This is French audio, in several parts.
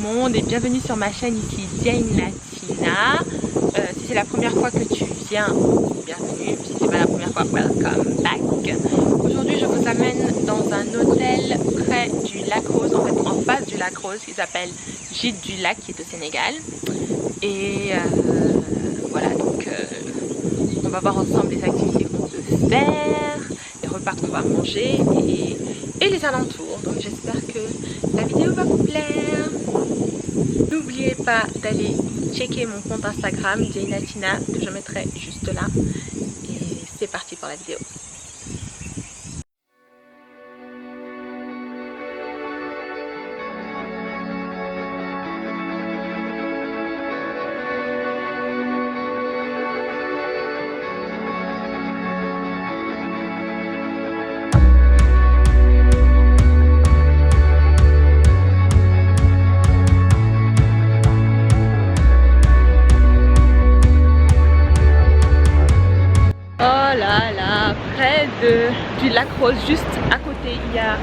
monde et bienvenue sur ma chaîne ici Jane Latina. Si c'est la première fois que tu viens, bienvenue. Si c'est pas la première fois, welcome back. Aujourd'hui je vous amène dans un hôtel près du lac Rose, en fait en face du lac Rose, qui s'appelle Gîte du Lac, qui est au Sénégal. Et voilà, donc on va voir ensemble les activités qu'on peut faire, les repas qu'on va manger et les alentours. Donc j'espère que la vidéo va vous plaire. N'oubliez pas d'aller checker mon compte Instagram Jane Latina, que je mettrai juste là. Et c'est parti pour la vidéo. Près du lac Rose, juste à côté, il y a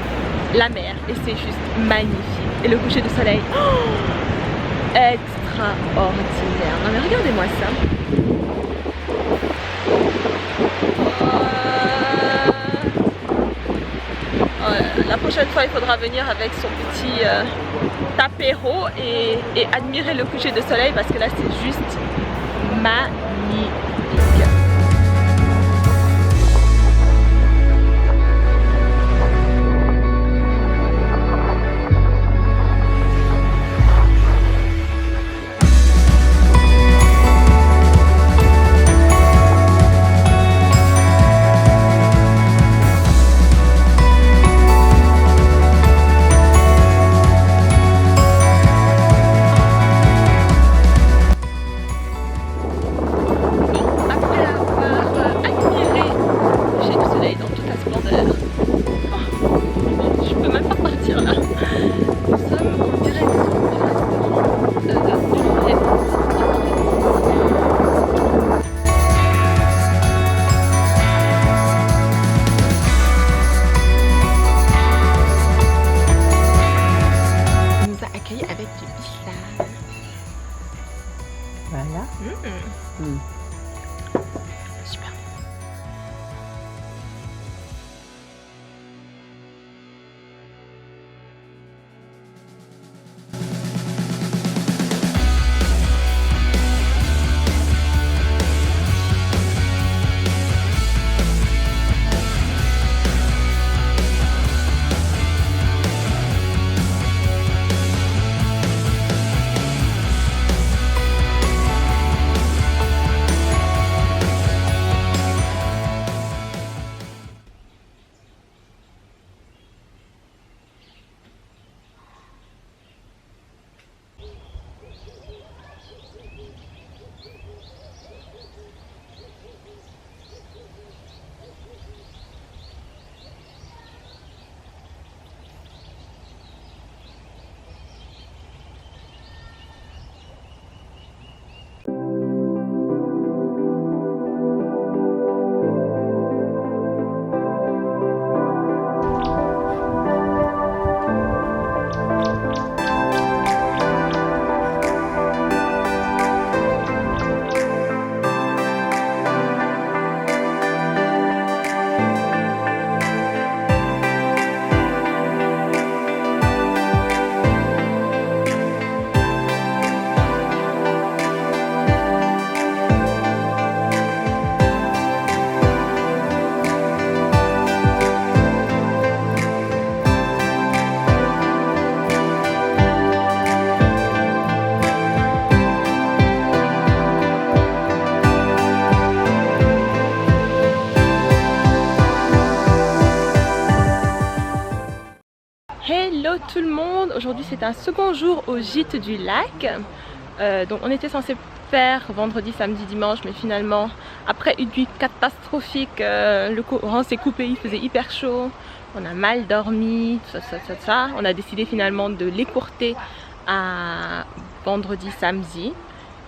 la mer et c'est juste magnifique. Et le coucher de soleil, extraordinaire. Non mais regardez-moi ça. La prochaine fois, il faudra venir avec son petit apéro et admirer le coucher de soleil parce que là, c'est juste magnifique. Voilà. Super. Hello tout le monde, aujourd'hui c'est un second jour au gîte du lac. Donc on était censé faire vendredi, samedi, dimanche, mais finalement après une nuit catastrophique, le courant s'est coupé, il faisait hyper chaud, on a mal dormi, tout ça. On a décidé finalement de l'écourter à vendredi, samedi.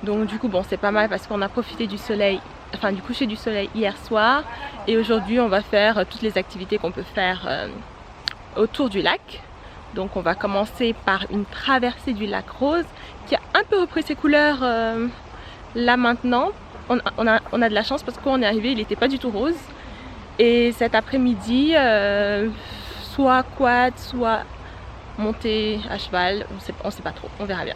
Donc du coup bon, c'est pas mal parce qu'on a profité du soleil, enfin du coucher du soleil hier soir, et aujourd'hui on va faire toutes les activités qu'on peut faire autour du lac. Donc on va commencer par une traversée du lac Rose qui a un peu repris ses couleurs là maintenant. On a de la chance parce qu'on est arrivé, il n'était pas du tout rose. Et cet après-midi, soit quad, soit montée à cheval, on ne sait pas trop, on verra bien.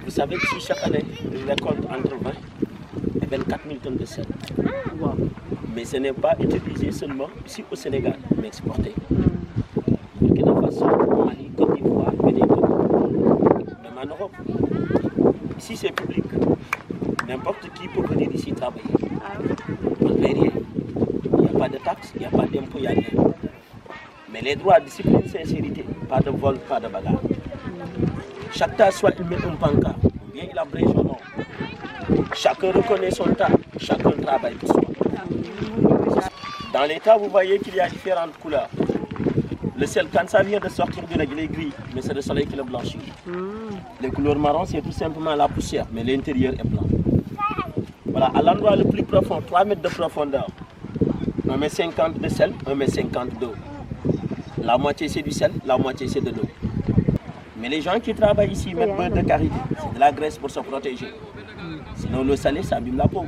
Vous savez que chaque année, on récolte entre 20 et 24 000 tonnes de sel. Wow. Mais ce n'est pas utilisé seulement ici au Sénégal, mais exporté. Burkina Faso, Mali, Côte d'Ivoire, Bénin, même en Europe. Ici c'est public. N'importe qui peut venir ici travailler. On ne paie rien. Il n'y a pas de taxes, il n'y a pas d'impôts, il n'y a rien. Mais les droits, discipline, sincérité, pas de vol, pas de bagarre. Chaque tas, soit il met un pancart, ou bien il abrège son nom. Chacun reconnaît son tas, chacun travaille pour soi. Dans les tas, vous voyez qu'il y a différentes couleurs. Le sel, quand ça vient de sortir de l'aigle, il est gris, mais c'est le soleil qui le blanchit. Les couleurs marron, c'est tout simplement la poussière, mais l'intérieur est blanc. Voilà, à l'endroit le plus profond, 3 mètres de profondeur, 1,50 m de sel, 1,50 m d'eau. La moitié c'est du sel, la moitié c'est de l'eau. Mais les gens qui travaillent ici mettent beurre de karité, c'est de la graisse pour se protéger. Sinon le salé, ça abîme la peau.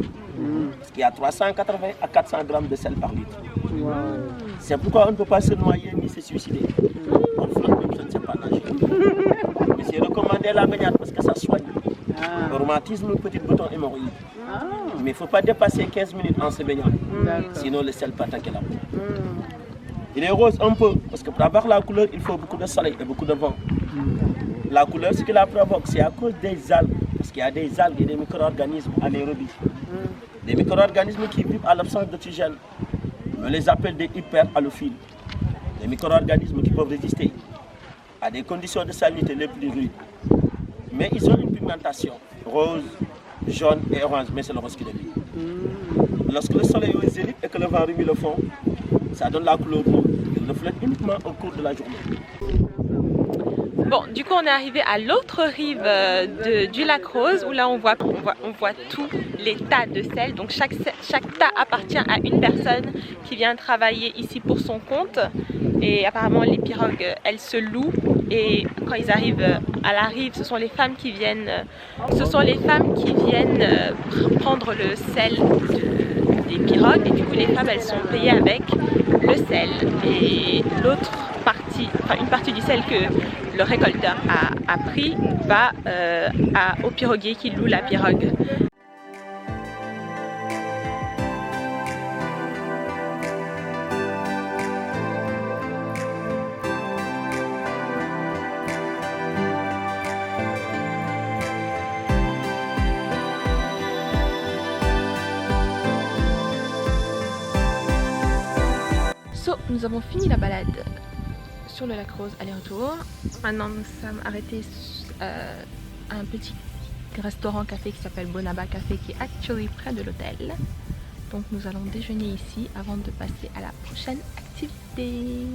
Parce qu'il y a 380 à 400 grammes de sel par litre. C'est pourquoi on ne peut pas se noyer ni se suicider. On flotte même, je ne sais pas nager. Mais c'est recommandé la baignade parce que ça soigne. Le rhumatisme, petit bouton hémorroïde. Mais il ne faut pas dépasser 15 minutes en se baignant. Sinon le sel peut attaquer la peau. Il est rose un peu, parce que pour avoir la couleur, il faut beaucoup de soleil et beaucoup de vent. La couleur, ce qui la provoque, c'est à cause des algues. Parce qu'il y a des algues et des micro-organismes anaérobies. Des micro-organismes qui vivent à l'absence d'oxygène. On les appelle des hyperhalophiles. Des micro-organismes qui peuvent résister à des conditions de salinité les plus rudes. Mais ils ont une pigmentation rose, jaune et orange, mais c'est le rose qui les brille. Lorsque le soleil est au zénith et que le vent remue le fond, ça donne la couleur rouge. Il reflète uniquement au cours de la journée. Bon, du coup, on est arrivé à l'autre rive du lac Rose où là on voit tous les tas de sel. Donc chaque tas appartient à une personne qui vient travailler ici pour son compte. Et apparemment les pirogues, elles se louent. Et quand ils arrivent à la rive, ce sont les femmes qui viennent, prendre le sel des pirogues. Et du coup, les femmes, elles sont payées avec le sel. Et l'autre partie, enfin une partie du sel que le récolteur a pris va au piroguier qui loue la pirogue. Nous avons fini la balade sur le lac Rose aller-retour. Maintenant nous sommes arrêtés à un petit restaurant café qui s'appelle Bonaba Café qui est actually près de l'hôtel. Donc nous allons déjeuner ici avant de passer à la prochaine activité.